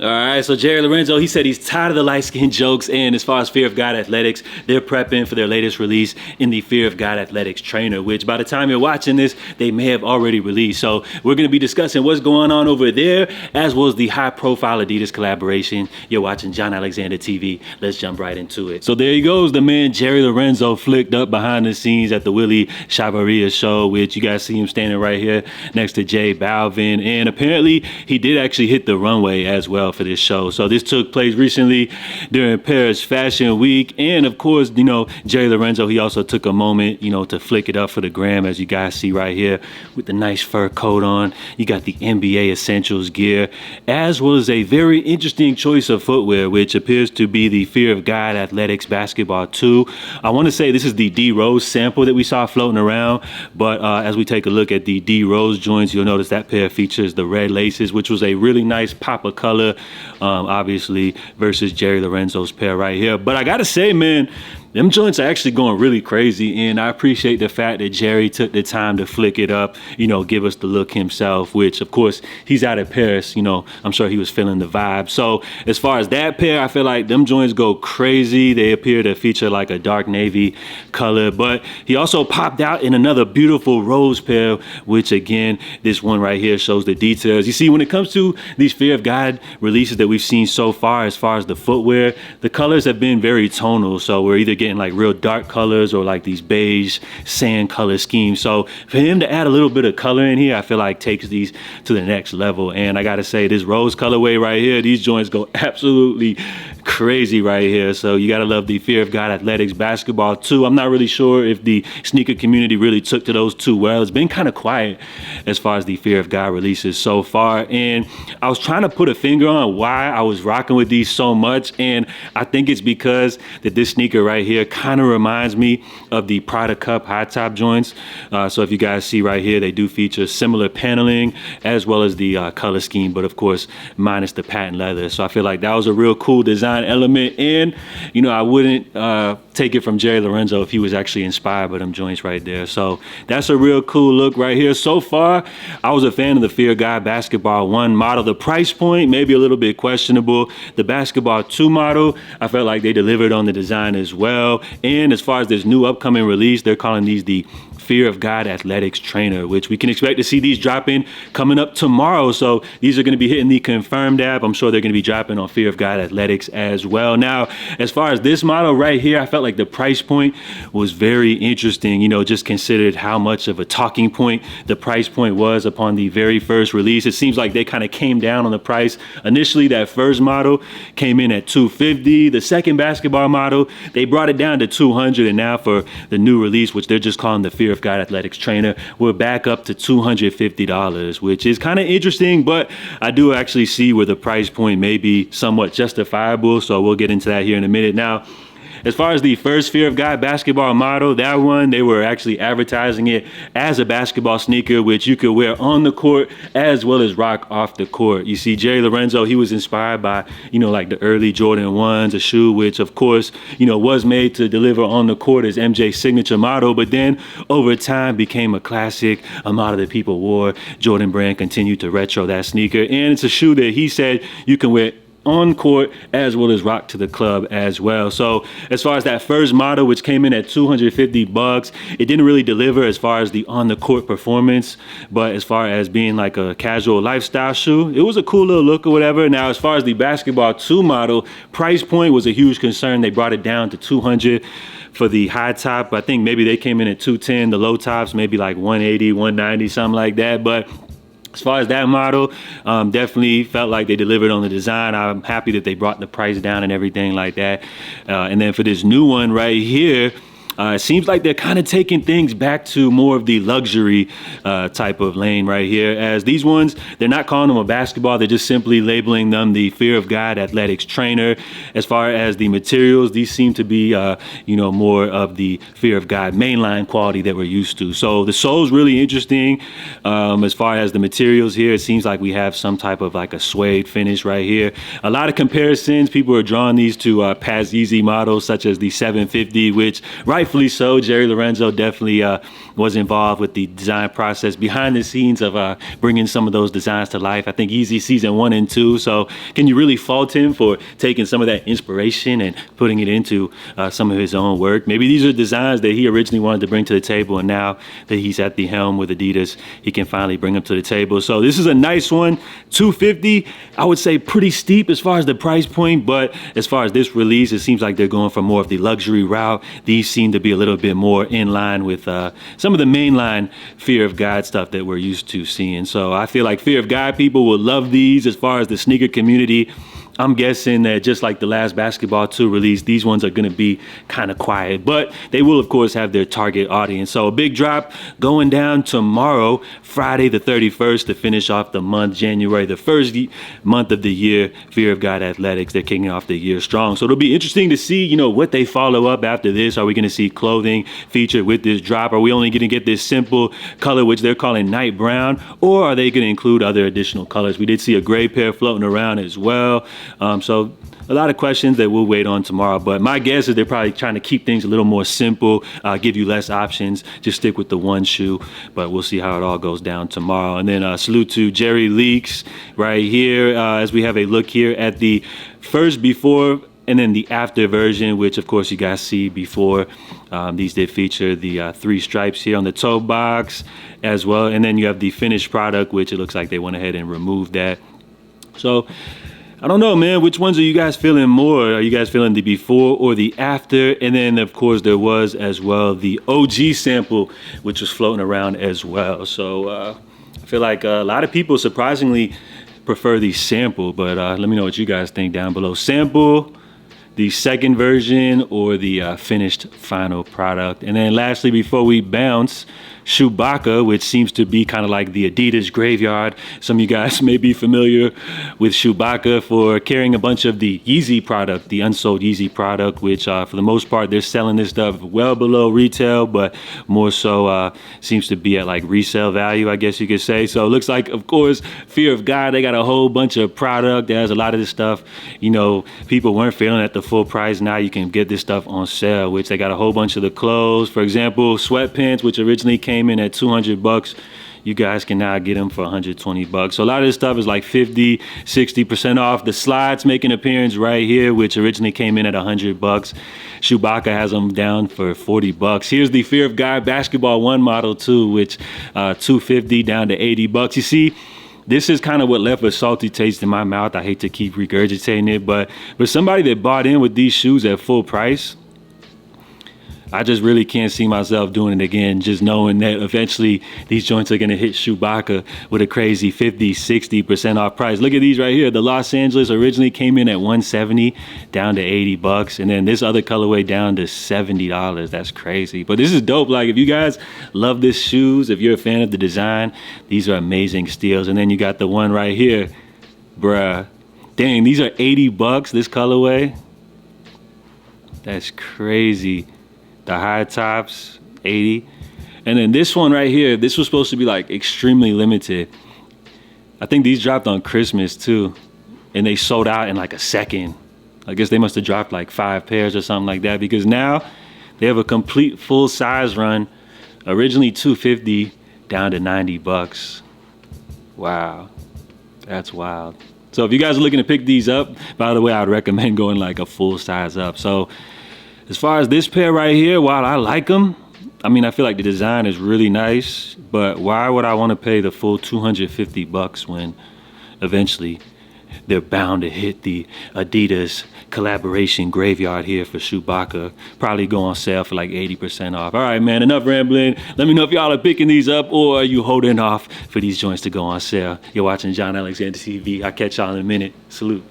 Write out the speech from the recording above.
All right, so Jerry Lorenzo, he said he's tired of the light-skin jokes, and as far as Fear of God Athletics, they're prepping for their latest release in the Fear of God Athletics trainer, which by the time you're watching this, they may have already released. So we're going to be discussing what's going on over there, as well as the high-profile Adidas collaboration. You're watching John Alexander TV. Let's jump right into it. So there he goes, the man Jerry Lorenzo, flicked up behind the scenes at the Willie Chavarria show, which you guys see him standing right here next to J Balvin, and apparently he did actually hit the runway as well for this show. So this took place recently during Paris Fashion Week, and of course, Jerry Lorenzo, he also took a moment, to flick it up for the gram, as you guys see right here with the nice fur coat on. You got the NBA Essentials gear, as well as a very interesting choice of footwear, which appears to be the Fear of God Athletics Basketball 2. I want to say this is the D Rose sample that we saw floating around, but as we take a look at the D Rose joints, you'll notice that pair features the red laces, which was a really nice pop of color, obviously, versus Jerry Lorenzo's pair right here. But I gotta say, man, them joints are actually going really crazy, and I appreciate the fact that Jerry took the time to flick it up, give us the look himself, which, of course, he's out of Paris, I'm sure he was feeling the vibe. So as far as that pair, I feel like them joints go crazy. They appear to feature like a dark navy color, but he also popped out in another beautiful rose pair, which again, this one right here shows the details. You see, when it comes to these Fear of God releases that we've seen so far, as far as the footwear, the colors have been very tonal. So we're either getting like real dark colors or like these beige sand color schemes. So for him to add a little bit of color in here, I feel like takes these to the next level. And I gotta say, this rose colorway right here, these joints go absolutely crazy right here. So you gotta love the Fear of God Athletics Basketball 2. I'm not really sure if the sneaker community really took to those too well. It's been kind of quiet as far as the Fear of God releases so far. And I was trying to put a finger on why I was rocking with these so much. And I think it's because that this sneaker right here kind of reminds me of the Prada Cup high top joints. So if you guys see right here, they do feature similar paneling as well as the color scheme, but of course, minus the patent leather. So I feel like that was a real cool design element, and I wouldn't take it from Jerry Lorenzo if he was actually inspired by them joints right there. So that's a real cool look right here. So far, I was a fan of the Fear God Basketball 1 model. The price point maybe a little bit questionable. The Basketball 2 model, I felt like they delivered on the design as well. And as far as this new upcoming release, they're calling these the Fear of God Athletics Trainer, which we can expect to see these dropping coming up tomorrow. So these are going to be hitting the Confirmed app. I'm sure they're going to be dropping on Fear of God Athletics as well. Now, as far as this model right here, I felt like the price point was very interesting, just considered how much of a talking point the price point was upon the very first release. It seems like they kind of came down on the price. Initially, that first model came in at $250. The second basketball model, they brought it down to $200. And now for the new release, which they're just calling the Fear of God Athletics Trainer, we're back up to $250, which is kind of interesting, but I do actually see where the price point may be somewhat justifiable. So we'll get into that here in a minute. Now, as far as the first Fear of God basketball model, that one, they were actually advertising it as a basketball sneaker, which you could wear on the court as well as rock off the court. You see, Jerry Lorenzo, he was inspired by, like the early Jordan 1s, a shoe which, of course, was made to deliver on the court as MJ's signature model, but then over time became a classic, a model that people wore. Jordan Brand continued to retro that sneaker, and it's a shoe that he said you can wear on court as well as rock to the club as well. So as far as that first model, which came in at $250, it didn't really deliver as far as the on the court performance, but as far as being like a casual lifestyle shoe, it was a cool little look or whatever. Now, as far as the Basketball 2 model, price point was a huge concern. They brought it down to $200 for the high top. I think maybe they came in at $210. The low tops maybe like $180, $190, something like that. But as far as that model, definitely felt like they delivered on the design. I'm happy that they brought the price down and everything like that. And then for this new one right here, it seems like they're kind of taking things back to more of the luxury type of lane right here. As these ones, they're not calling them a basketball. They're just simply labeling them the Fear of God Athletics Trainer. As far as the materials, these seem to be, more of the Fear of God mainline quality that we're used to. So the sole's really interesting. As far as the materials here, it seems like we have some type of like a suede finish right here. A lot of comparisons. People are drawing these to Paz Easy models such as the 750, which right rightfully so. Jerry Lorenzo definitely was involved with the design process behind the scenes of bringing some of those designs to life. I think Easy season 1 and 2. So can you really fault him for taking some of that inspiration and putting it into some of his own work? Maybe these are designs that he originally wanted to bring to the table, and now that he's at the helm with Adidas, he can finally bring them to the table. So this is a nice one, $250. I would say pretty steep as far as the price point, but as far as this release, it seems like they're going for more of the luxury route. These seem to be a little bit more in line with some of the mainline Fear of God stuff that we're used to seeing. So I feel like Fear of God people will love these. As far as the sneaker community, I'm guessing that just like the last Basketball 2 release, these ones are going to be kind of quiet, but they will, of course, have their target audience. So a big drop going down tomorrow, Friday the 31st, to finish off the month, January, the first month of the year. Fear of God Athletics, they're kicking off the year strong. So it'll be interesting to see, you know, what they follow up after this. Are we going to see clothing featured with this drop? Are we only going to get this simple color, which they're calling night brown, or are they going to include other additional colors? We did see a gray pair floating around as well. So a lot of questions that we'll wait on tomorrow, but my guess is they're probably trying to keep things a little more simple, give you less options, just stick with the one shoe, but we'll see how it all goes down tomorrow. And then salute to Jerry Leaks right here as we have a look here at the first before and then the after version, which of course you guys see before. These did feature the 3 stripes here on the toe box as well, and then you have the finished product, which it looks like they went ahead and removed that. So I don't know, man. Which ones are you guys feeling more? Are you guys feeling the before or the after? And then, of course, there was as well the OG sample, which was floating around as well. So I feel like a lot of people surprisingly prefer the sample, but let me know what you guys think down below. Sample, the second version, or the finished final product. And then lastly, before we bounce, Chewbacca, which seems to be kind of like the Adidas graveyard. Some of you guys may be familiar with Chewbacca for carrying a bunch of the Yeezy product, the unsold Yeezy product, which for the most part, they're selling this stuff well below retail, but more so seems to be at like resale value, I guess you could say. So it looks like, of course, Fear of God, they got a whole bunch of product. There's a lot of this stuff, you know, people weren't feeling at the full price. Now you can get this stuff on sale, which they got a whole bunch of the clothes. For example, sweatpants, which originally came in at $200. You guys can now get them for $120. So a lot of this stuff is like 50, 60% off. The slides make an appearance right here, which originally came in at $100. Chewbacca has them down for $40. Here's the Fear of God Basketball 1 model too, which $250 down to $80. You see, this is kind of what left a salty taste in my mouth. I hate to keep regurgitating it, but for somebody that bought in with these shoes at full price, I just really can't see myself doing it again, just knowing that eventually these joints are going to hit Chewbacca with a crazy 50, 60% off price. Look at these right here. The Los Angeles originally came in at $170 down to $80, and then this other colorway down to $70. That's crazy. But this is dope. Like, if you guys love this shoes, if you're a fan of the design, these are amazing steals. And then you got the one right here. Bruh. Dang, these are $80, this colorway. That's crazy. The high tops, 80. And then this one right here, this was supposed to be like extremely limited. I think these dropped on Christmas too, and they sold out in like a second. I guess they must have dropped like 5 pairs or something like that, because now they have a complete full size run, originally $250 down to $90. Wow, that's wild. So if you guys are looking to pick these up, by the way, I'd recommend going like a full size up. So as far as this pair right here, while I like them, I mean, I feel like the design is really nice, but why would I want to pay the full $250 when eventually they're bound to hit the Adidas collaboration graveyard here for Chewbacca? Probably go on sale for like 80% off. All right, man, enough rambling. Let me know if y'all are picking these up, or are you holding off for these joints to go on sale. You're watching John Alexander TV. I'll catch y'all in a minute. Salute.